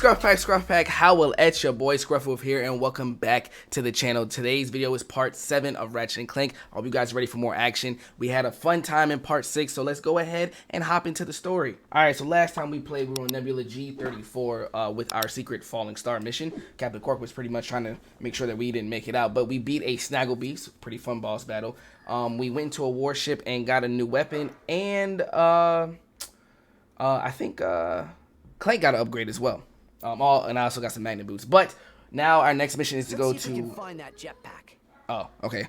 ScruffPack, how will it's your boy ScruffWolf here, and welcome back to the channel. Today's video is part 7 of Ratchet Clank. I hope you guys are ready for more action. We had a fun time in part 6, so let's go ahead and hop into the story. Alright, so last time we played, we were on Nebula G34 with our secret Falling Star mission. Captain Quark was pretty much trying to make sure that we didn't make it out, but we beat a Snaggle Beast, pretty fun boss battle. We went to a warship and got a new weapon, and I think Clank got an upgrade as well. And I also got some magnet boots. But now our next mission is to go to. Can find that jetpack. Oh, okay.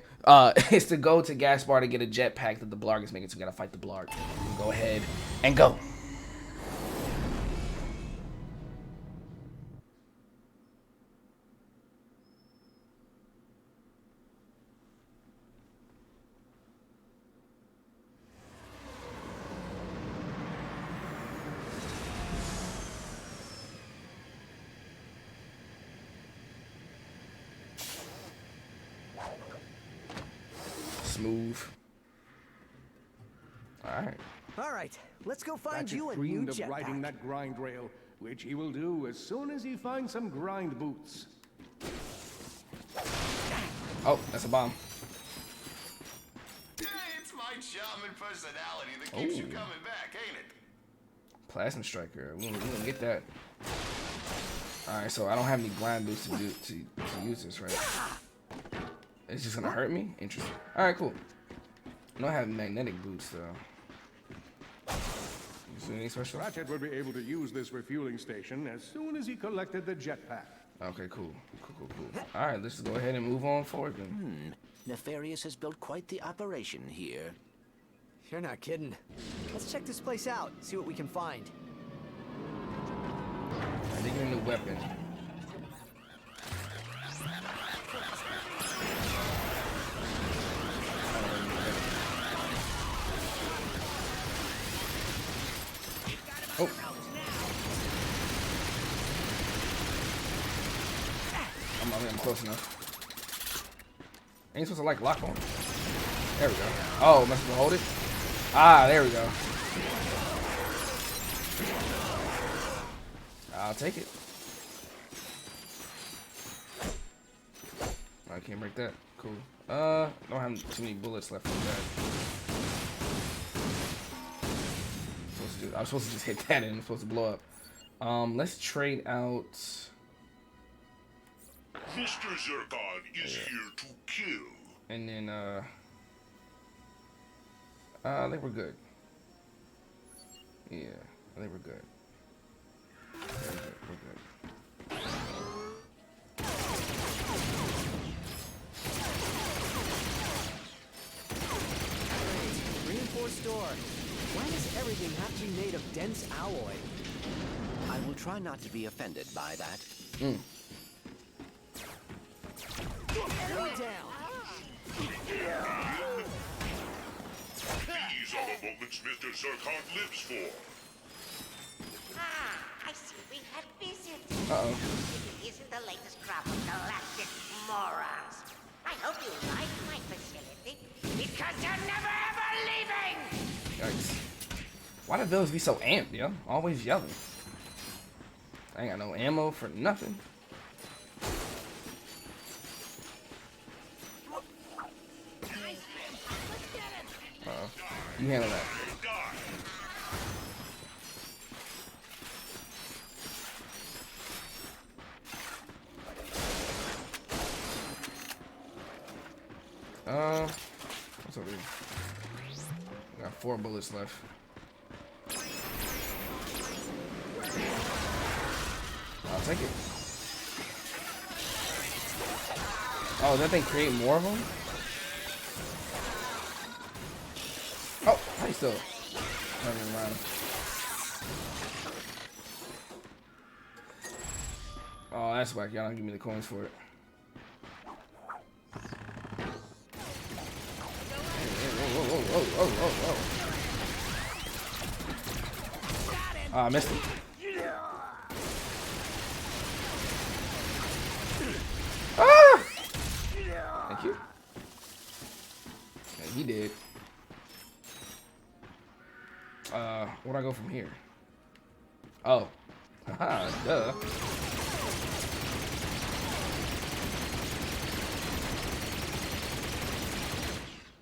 It's to go to Gaspar to get a jetpack that the Blarg is making. So we gotta fight the Blarg. We'll go ahead and go. Smooth. All right, let's go find Ratchet you a new dreamed of jetpack. riding that grind rail, which he will do as soon as he finds some grind boots. Oh, that's a bomb. Hey, it's my charming personality that keeps you coming back, ain't it? Plasma Striker. We don't get that. All right, so I don't have any grind boots to use this, right? It's just gonna hurt me? Interesting. Alright, cool. I don't have magnetic boots, though. You see any special? Ratchet will be able to use this refueling station as soon as he collected the jetpack. Okay, cool. Cool. Alright, let's go ahead and move on forward then. Nefarious has built quite the operation here. You're not kidding. Let's check this place out, see what we can find. I think a new weapon. Oh. I'm close enough. Ain't supposed to like lock on. There we go. Oh, must have hold it. Ah, there we go. I'll take it. I can't break that. Cool. Don't have too many bullets left for that. I was supposed to just hit that and it's supposed to blow up. Let's trade out. Mr. Zircon is here to kill. And then I think we're good. Yeah, I think we're good. We're good. Reinforced door. Why does everything have to be made of dense alloy? I will try not to be offended by that. Down. These are the moments Mr. Zircon lives for. I see we have visitors. Uh-oh. It isn't the latest crop of galactic morons. I hope you like my facility, because you're never ever leaving! Yikes. Why do villains be so amped, yo? Always yelling. I ain't got no ammo for nothing. Uh-oh. You handle that. What's over here? Got 4 bullets left. I'll take it. Oh, that thing create more of them? Oh, how you still? Never mind. Oh, that's whack. Y'all don't give me the coins for it. Whoa. I missed him. Ah! Thank you. And he did. Where do I go from here? Oh, Haha, duh.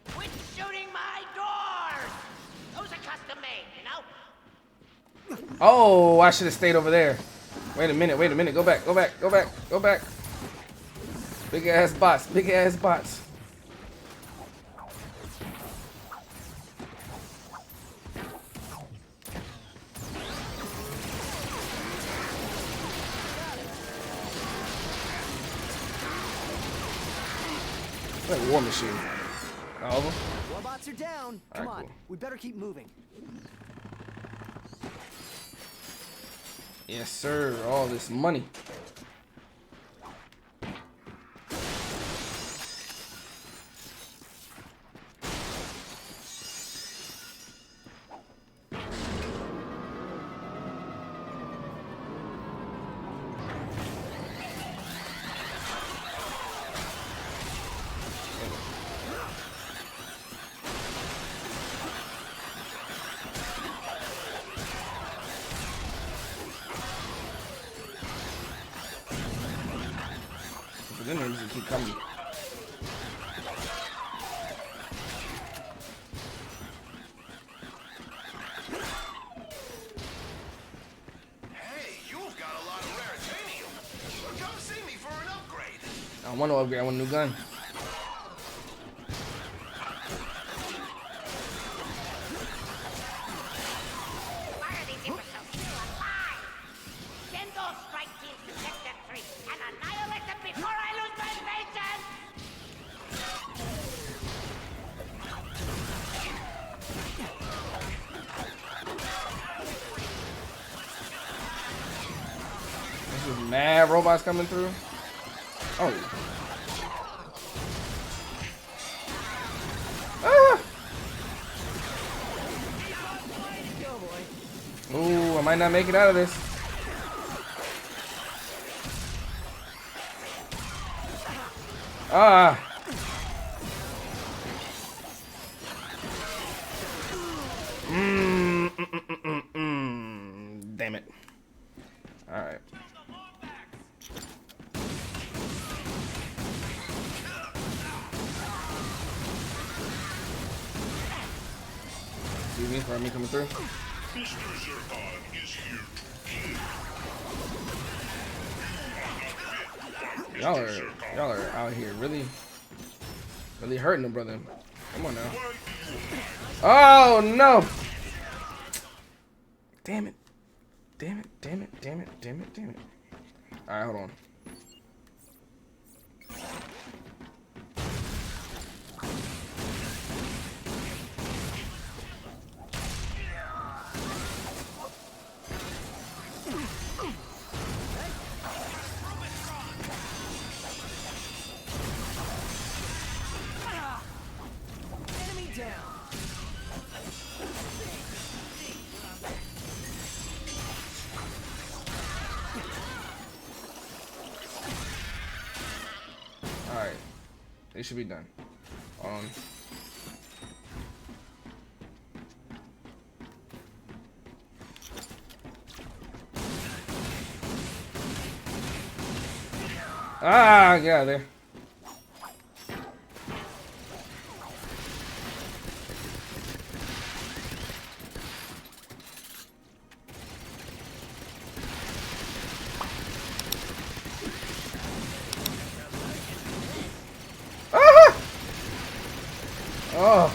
Quit shooting my doors! Those are custom made, you know? Oh, I should have stayed over there. Wait a minute, wait a minute. Go back, go back, go back, go back. Big ass bots, big ass bots. Like War Machine. All of them? Robots are down. Come Alright, on. cool. We better keep moving. Yes, sir. All this money. Then they just keep coming. Hey, you've got a lot of raritanium. Come see me for an upgrade. I want to upgrade. I want a new gun. Why are these imbeciles still alive? Send those strike teams to Sector 3 and annihilate them before I lose my patience! There's just mad robots coming through. Oh. Ah! Ooh, I might not make it out of this. Ah. Damn it. All right. Excuse me for me coming through. Y'all are out here really hurting the brother. Come on now. Oh no! Damn it. Damn it, damn it, damn it, damn it, damn it. Alright, hold on. Enemy down. Alright. It should be done. Ah, get out of there. Ah! Oh.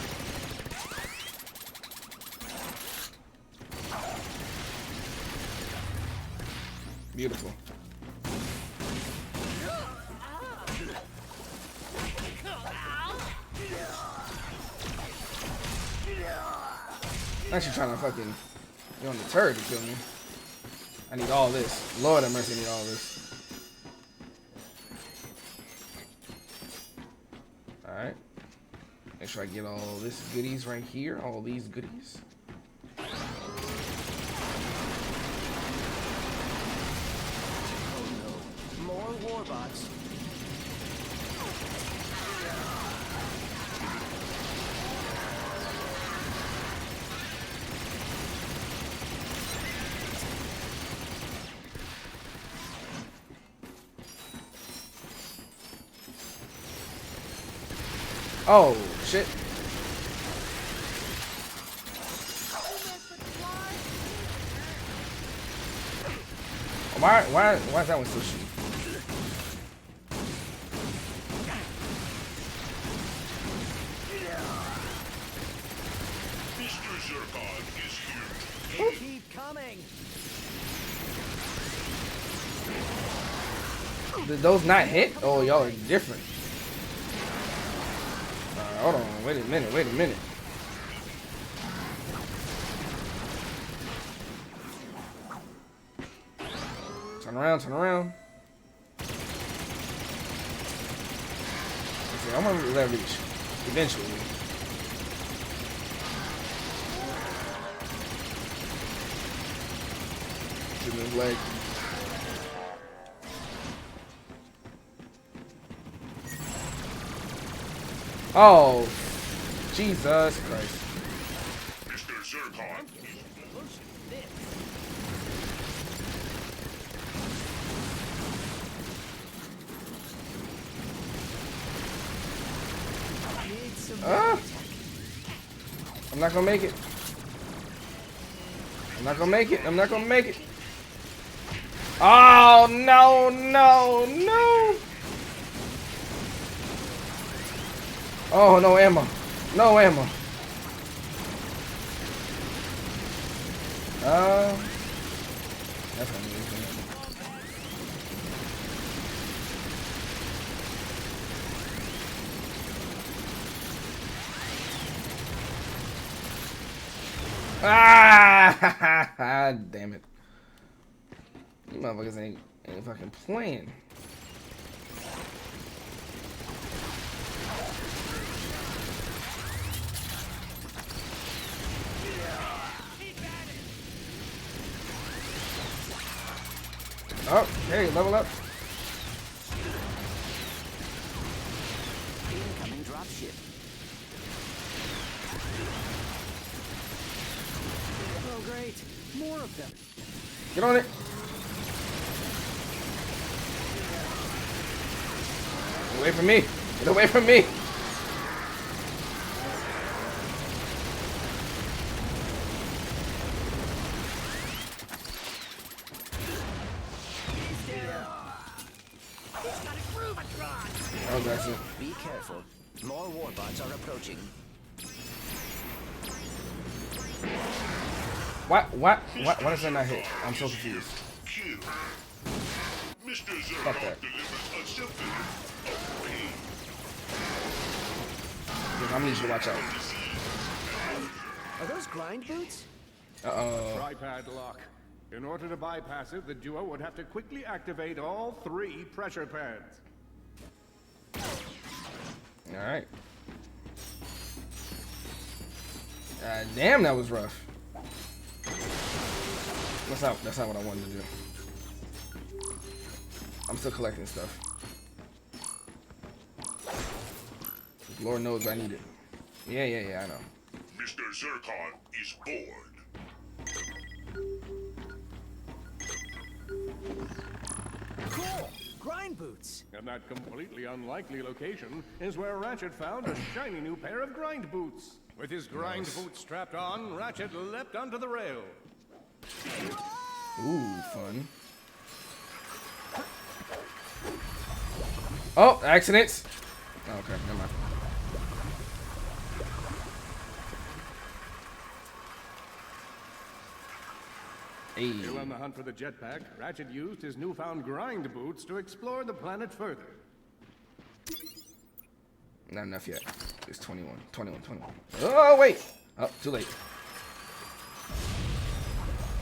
Beautiful. I'm actually trying to fucking get on the turret to kill me. I need all this. Lord have mercy, I need all this. Alright. Make sure I get all this goodies right here. All these goodies. More warbots. Oh shit. Why is that one so shooting? Mr. Zircon is here. They keep coming. Did those not hit? Oh, y'all are different. Hold on. Wait a minute. Turn around. Okay, I'm gonna let reach. Eventually. Shooting his leg. Oh, Jesus Christ. Mr. Zircon. I'm not gonna make it. I'm not gonna make it. Oh, no. Oh, no ammo. That's gonna be easy. Ah, damn it. You motherfuckers ain't fucking playing. Oh, hey, level up. Incoming dropship. Oh, great. More of them. Get on it. Get away from me. Get away from me. Oh, that's it. Be careful. More warbots are approaching. Why does that not hit? I'm so confused. Q. Mr. Fuck that. Zircon delivers a symphony of pain. I'm gonna need you to watch out. Are those grind boots? Uh-oh. Tripad lock. In order to bypass it, the duo would have to quickly activate all 3 pressure pads. Alright. Damn, that was rough. That's not what I wanted to do. I'm still collecting stuff. Lord knows I need it. Yeah, I know. Mr. Zircon is bored. Cool. Grind boots. And that completely unlikely location is where Ratchet found a shiny new pair of grind boots. With his grind boots strapped on, Ratchet leapt onto the rail. Ooh, fun. Oh, accidents. Oh, okay, never mind. Hey. Still on the hunt for the jetpack, Ratchet used his newfound grind boots to explore the planet further. Not enough yet. It's 21. Oh, wait. Oh, too late.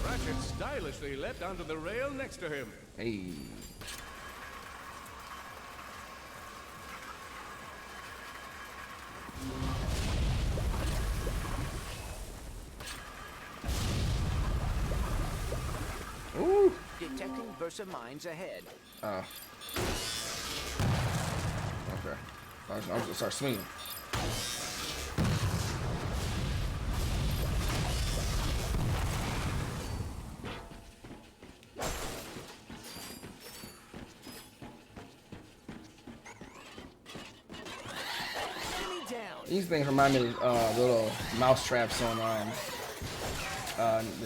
Ratchet stylishly leapt onto the rail next to him. Hey. Ooh. Detecting Versa mines ahead. Oh. Okay. I'm gonna start swinging. Enemy These things remind me of little mouse traps on the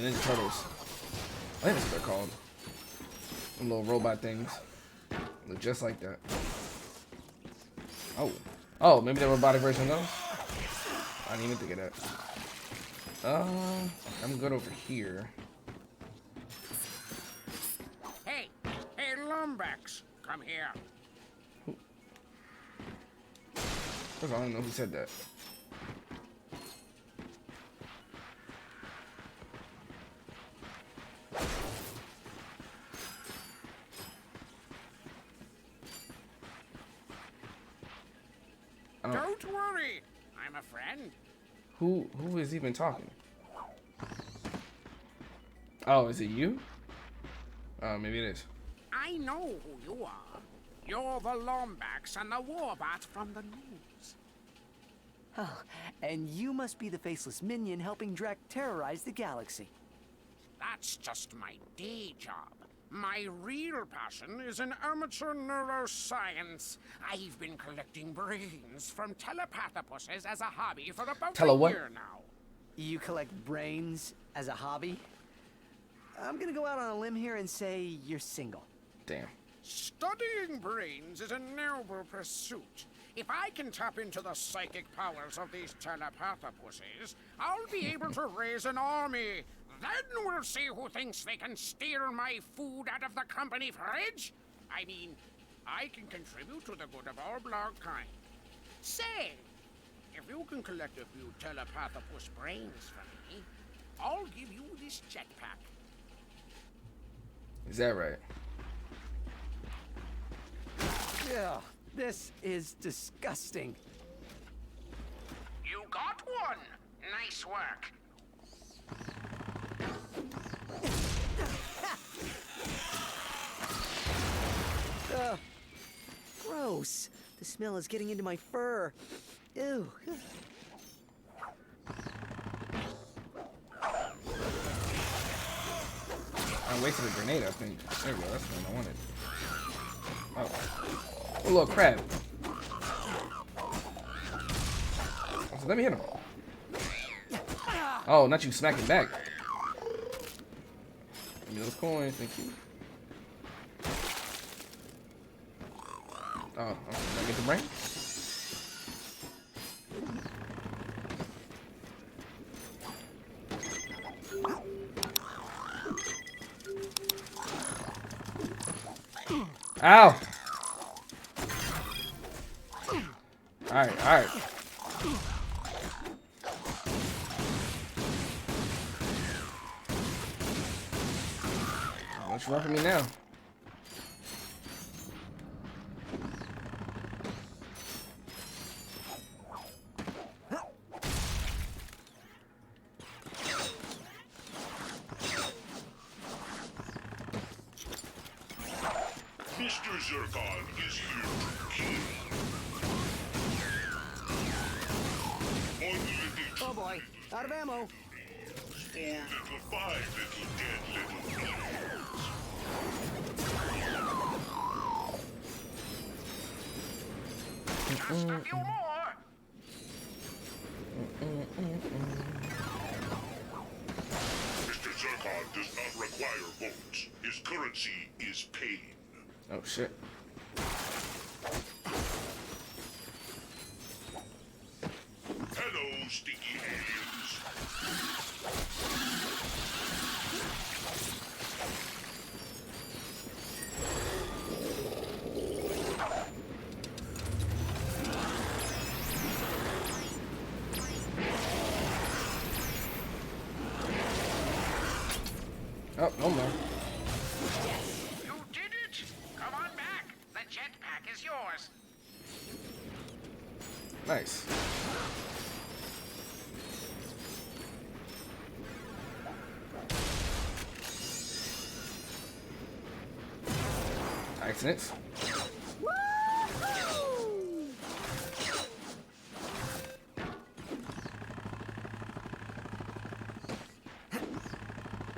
Ninja Turtles. I think that's what they're called. The little robot things. Look just like that. Oh. Oh, maybe the robotic version of those? I didn't even think of that. I'm good over here. Hey, Lombax, come here. I don't know who said that. Don't worry, I'm a friend. Who is even talking? Oh, is it you? Maybe it is. I know who you are. You're the Lombax and the Warbot from the news. Oh, and you must be the faceless minion helping Drek terrorize the galaxy. That's just my day job. My real passion is in amateur neuroscience. I've been collecting brains from telepathopuses as a hobby for about a year now. You collect brains as a hobby? I'm gonna go out on a limb here and say you're single. Damn. Studying brains is a noble pursuit. If I can tap into the psychic powers of these telepathopuses, I'll be able to raise an army. Then we'll see who thinks they can steal my food out of the company fridge. I mean, I can contribute to the good of our blog kind. Say, if you can collect a few telepathopus brains for me, I'll give you this jetpack. Is that right? Yeah, this is disgusting. You got one. Nice work. Gross. The smell is getting into my fur. Ew. I wasted a grenade, I think. There we go, that's the one I wanted. Oh. A little crab. So let me hit him. Oh, not you smacking back. Give me those coins, thank you. Oh, okay. Did I get the brain? Ow! Alright, alright. Don't you run for me now. Mr. Zircon is here to kill. Unlimited. Oh boy, out of ammo. 4 little, 5 little, dead little players. Just a few more. Mr. Zircon does not require votes. His currency is pain. Oh shit. Hello, stinky aliens. Oh, no more. You did it. Come on back. The jetpack is yours. Nice. Accidents.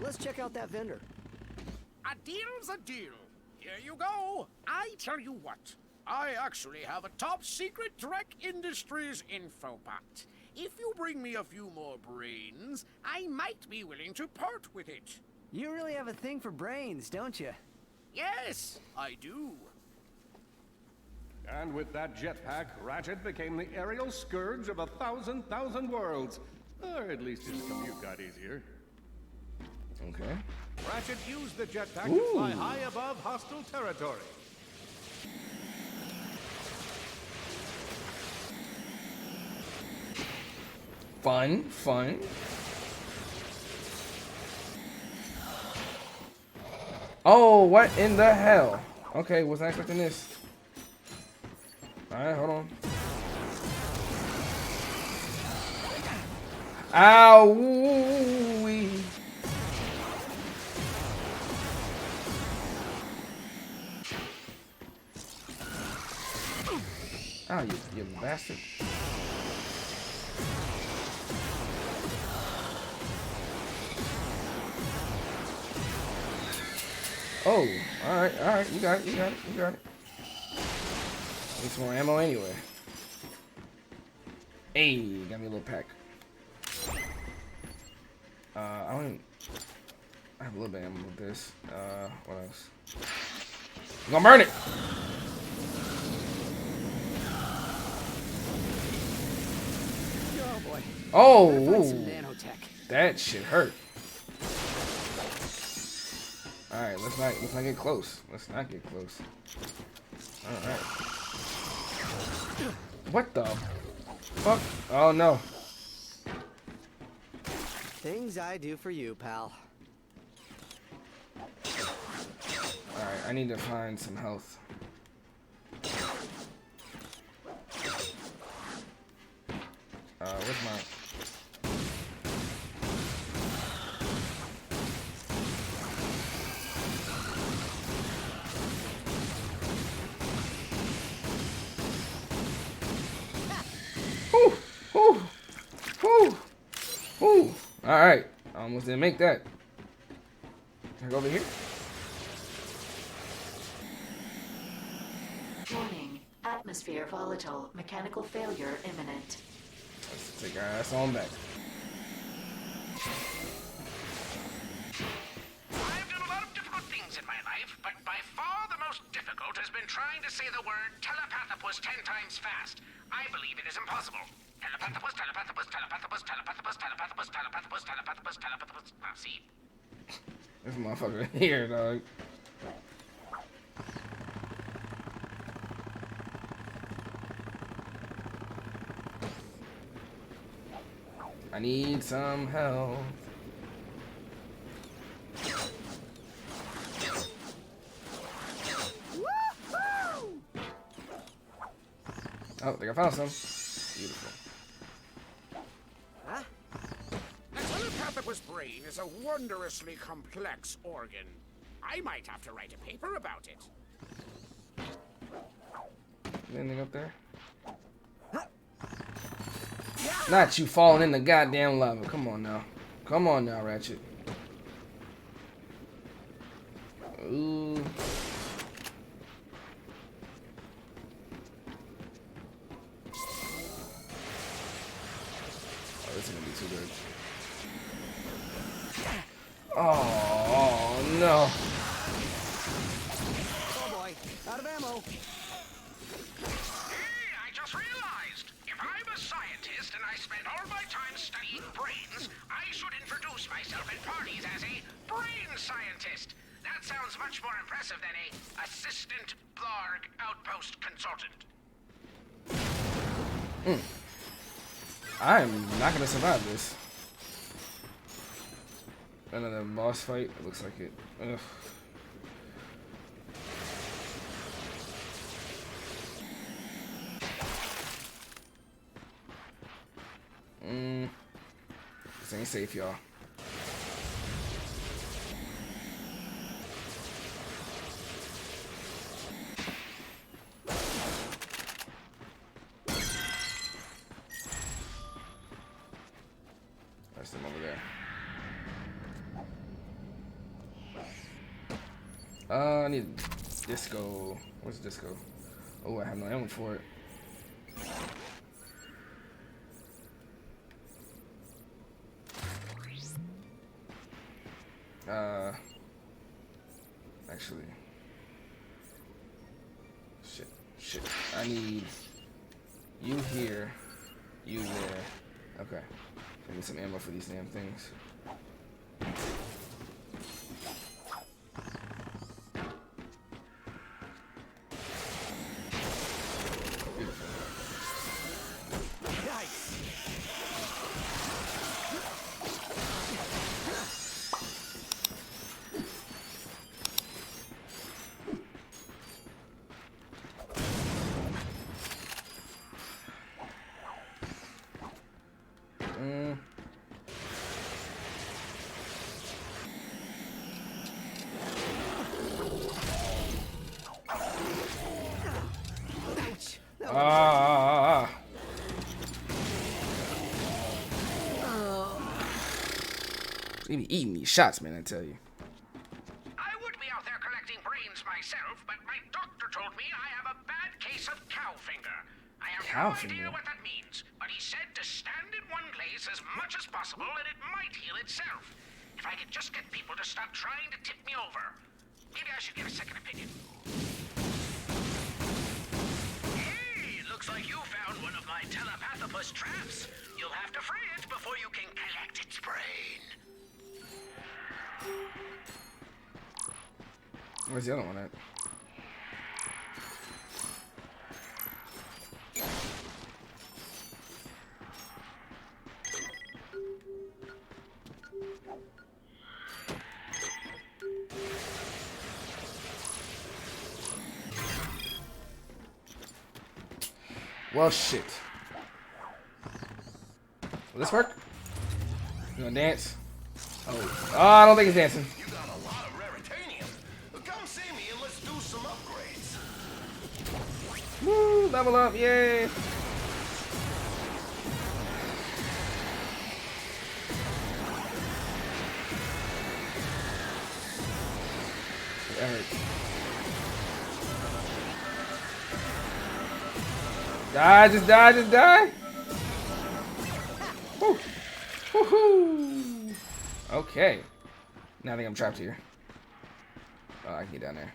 Let's check out that vendor. A deal's a deal. Here you go. I tell you what. I actually have a top secret Trek Industries info pact. If you bring me a few more brains, I might be willing to part with it. You really have a thing for brains, don't you? Yes, I do. And with that jetpack, Ratchet became the aerial scourge of 1,000 worlds. Or at least his commute got easier. Okay. Ratchet used the jetpack to fly high above hostile territory. Fun, fun. Oh, what in the hell? Okay, wasn't expecting this. Alright, hold on. Ow! Wee. Oh, you bastard. Oh, alright, you got it. Need some more ammo anyway. Hey, got me a little pack. I have a little bit of ammo with this. What else? I'm gonna burn it! Oh boy. Oh, Find some ooh, nanotech. that shit hurt. All right, let's not get close. Let's not get close. All right. What the fuck? Oh no. Things I do for you, pal. All right, I need to find some health. Where's my? Whew. All right, I almost didn't make that. Can I go over here? Warning. Atmosphere volatile. Mechanical failure imminent. Let's take our ass on back. I've done a lot of difficult things in my life, but by far the most difficult has been trying to say the word telepathopus 10 times fast. I believe it is impossible. Telepathopus, telepathopus, telepathopus, telepathopus, telepathopus, telepathopus, telepathopus, telepathopus. See? This motherfucker here, dog. I need some help. Oh, I think I found some. Beautiful. Huh? A telepathopus brain is a wondrously complex organ. I might have to write a paper about it. Anything up there? Not you falling in the goddamn lava. Come on now. Come on now, Ratchet. Ooh. Oh, this is gonna be too good. Oh no. Oh boy. Out of ammo. Hey, I just realized. If I'm a scientist and I spend all my time studying brains, I should introduce myself at parties as a brain scientist. That sounds much more impressive than a assistant Blarg outpost consultant. I'm not gonna survive this. Another boss fight. It looks like it. Ugh. This ain't safe, y'all. That's them over there. I need disco. Where's disco? Oh, I have no ammo for it. Actually, shit. I need you here, you there. Okay, I need some ammo for these damn things. They be eating these shots, man, I tell you. I would be out there collecting brains myself, but my doctor told me I have a bad case of cow finger. I have no idea what that means, but he said to stand in one place as much as possible and it might heal itself. If I could just get people to stop trying to tip me over. Maybe I should get a second opinion. Hey, looks like you found one of my telepathopus traps. You'll have to free it before you can collect its brain. Where's the other one at? Well, shit. Will this work? You gonna dance? Oh, I don't think it's dancing. You got a lot of raritanium. Come see me and let's do some upgrades. Woo, level up, yay! That hurts. Die, just die, just die! Woo! Woohoo! Okay. Now I think I'm trapped here. Oh, I can get down there.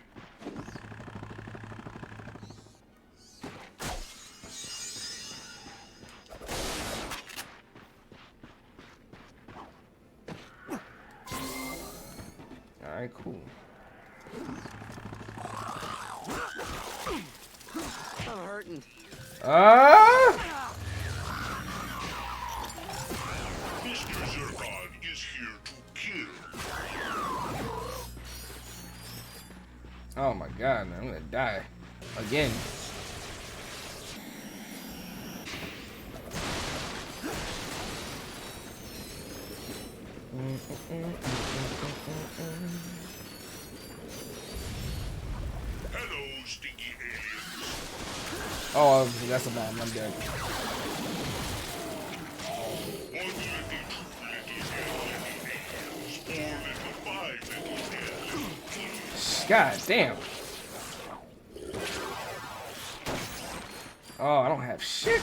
Alright, cool. I'm hurting. Mr. Zircon is here to kill. Oh my god, man, I'm gonna die. Again. Hello, stinky aliens. Oh, that's a bomb. I'm dead. God damn. Oh, I don't have shit.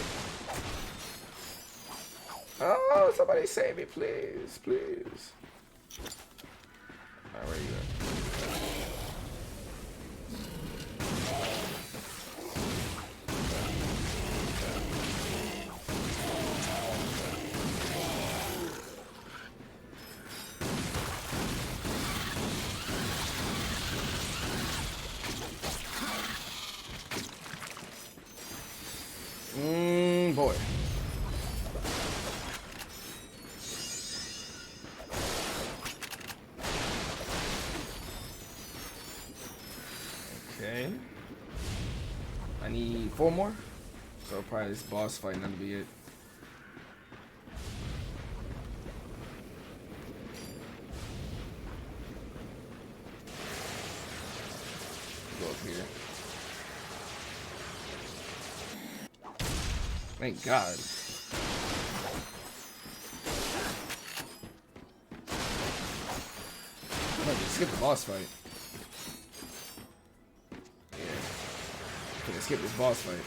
Oh, somebody save me, please, please. Alright, where you at? Boy. Okay. I need 4 more. So probably this boss fight, that'll be it. Go up here. Thank God. I'm gonna skip the boss fight. Yeah. can skip this boss fight.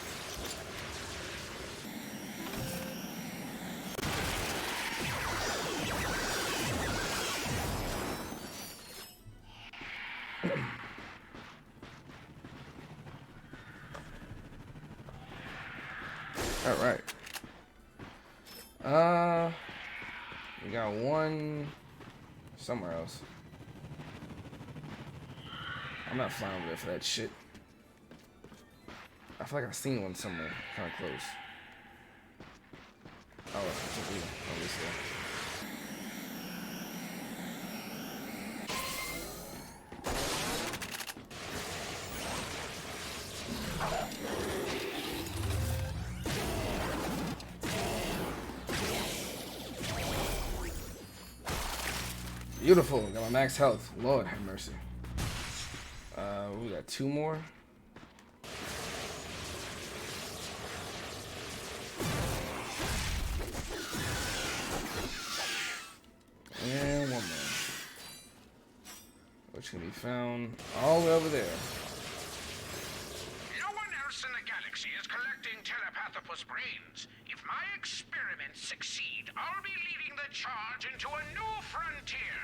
All right. We got one somewhere else. I'm not flying over there for that shit. I feel like I've seen one somewhere, kind of close. Oh, it's this way. Beautiful. Got my max health. Lord have mercy. We got two more. And one more. Which can be found all the way over there. No one else in the galaxy is collecting telepathopus brains. If my experiments succeed, I'll be leading the charge into a new frontier.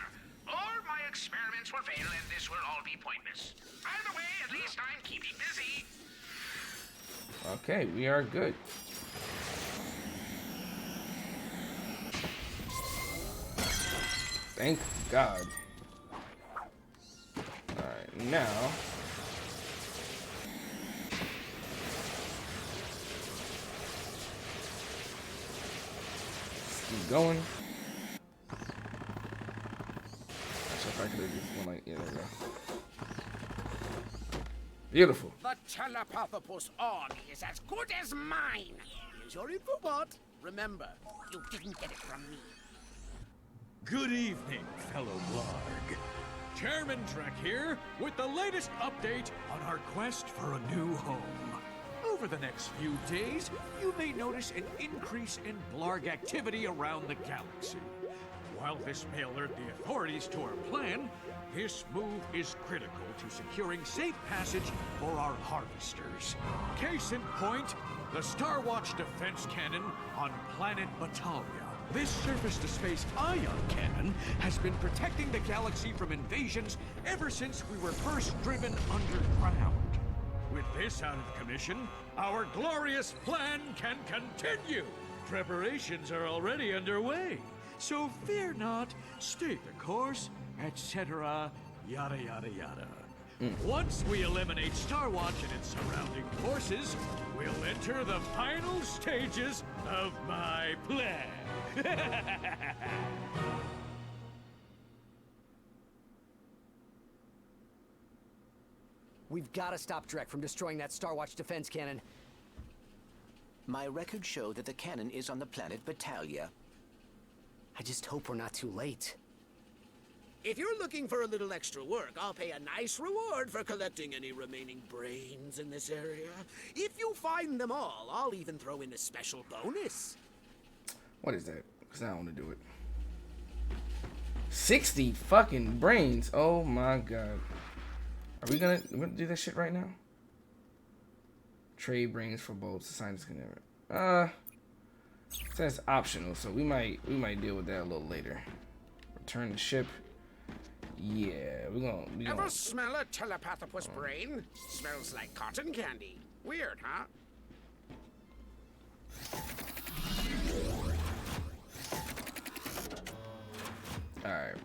Or my experiments will fail and this will all be pointless. Either way, at least I'm keeping busy. Okay, we are good. Thank God. Alright, now let's keep going. I could have just went like, yeah, there we go. Beautiful. The telepathopus army is as good as mine. Here's your info bot. Remember, you didn't get it from me. Good evening, fellow Blarg. Chairman Trek here with the latest update on our quest for a new home. Over the next few days, you may notice an increase in Blarg activity around the galaxy. While this may alert the authorities to our plan, this move is critical to securing safe passage for our harvesters. Case in point, the Star Watch defense cannon on planet Batalia. This surface-to-space ion cannon has been protecting the galaxy from invasions ever since we were first driven underground. With this out of commission, our glorious plan can continue. Preparations are already underway. So fear not, stay the course, etc., yada yada yada. Once we eliminate Star Watch and its surrounding forces, we'll enter the final stages of my plan. We've got to stop Drek from destroying that Star Watch defense cannon. My records show that the cannon is on the planet Batalia. I just hope we're not too late. If you're looking for a little extra work, I'll pay a nice reward for collecting any remaining brains in this area. If you find them all, I'll even throw in a special bonus. What is that? Because I don't want to do it. 60 fucking brains. Oh my God. Are we gonna do that shit right now? Trade brains for bolts. The scientists can never. It says optional, so we might deal with that a little later. Return the ship. Yeah, we gonna. Ever smell a telepathopus brain? Smells like cotton candy. Weird, huh? All right.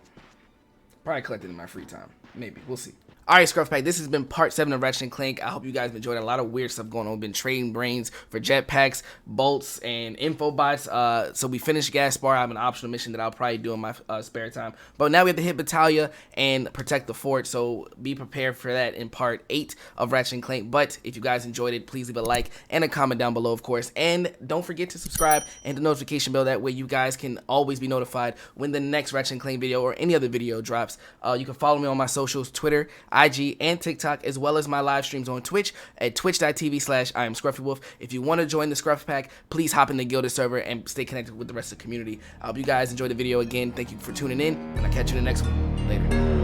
Probably collect it in my free time. Maybe. We'll see. Alright, ScruffPack, this has been part 7 of Ratchet Clank. I hope you guys enjoyed. A lot of weird stuff going on. We've been trading brains for jetpacks, bolts, and infobots. So we finished Gaspar. I have an optional mission that I'll probably do in my spare time. But now we have to hit Batalia and protect the fort. So be prepared for that in part 8 of Ratchet Clank. But if you guys enjoyed it, please leave a like and a comment down below, of course. And don't forget to subscribe and the notification bell. That way you guys can always be notified when the next Ratchet Clank video or any other video drops. You can follow me on my socials, Twitter, IG, and TikTok, as well as my live streams on Twitch at twitch.tv/IamScruffyWolf. If you want to join the ScruffPack, please hop in the Gilded server and stay connected with the rest of the community. I hope you guys enjoyed the video again. Thank you for tuning in, and I'll catch you in the next one. Later.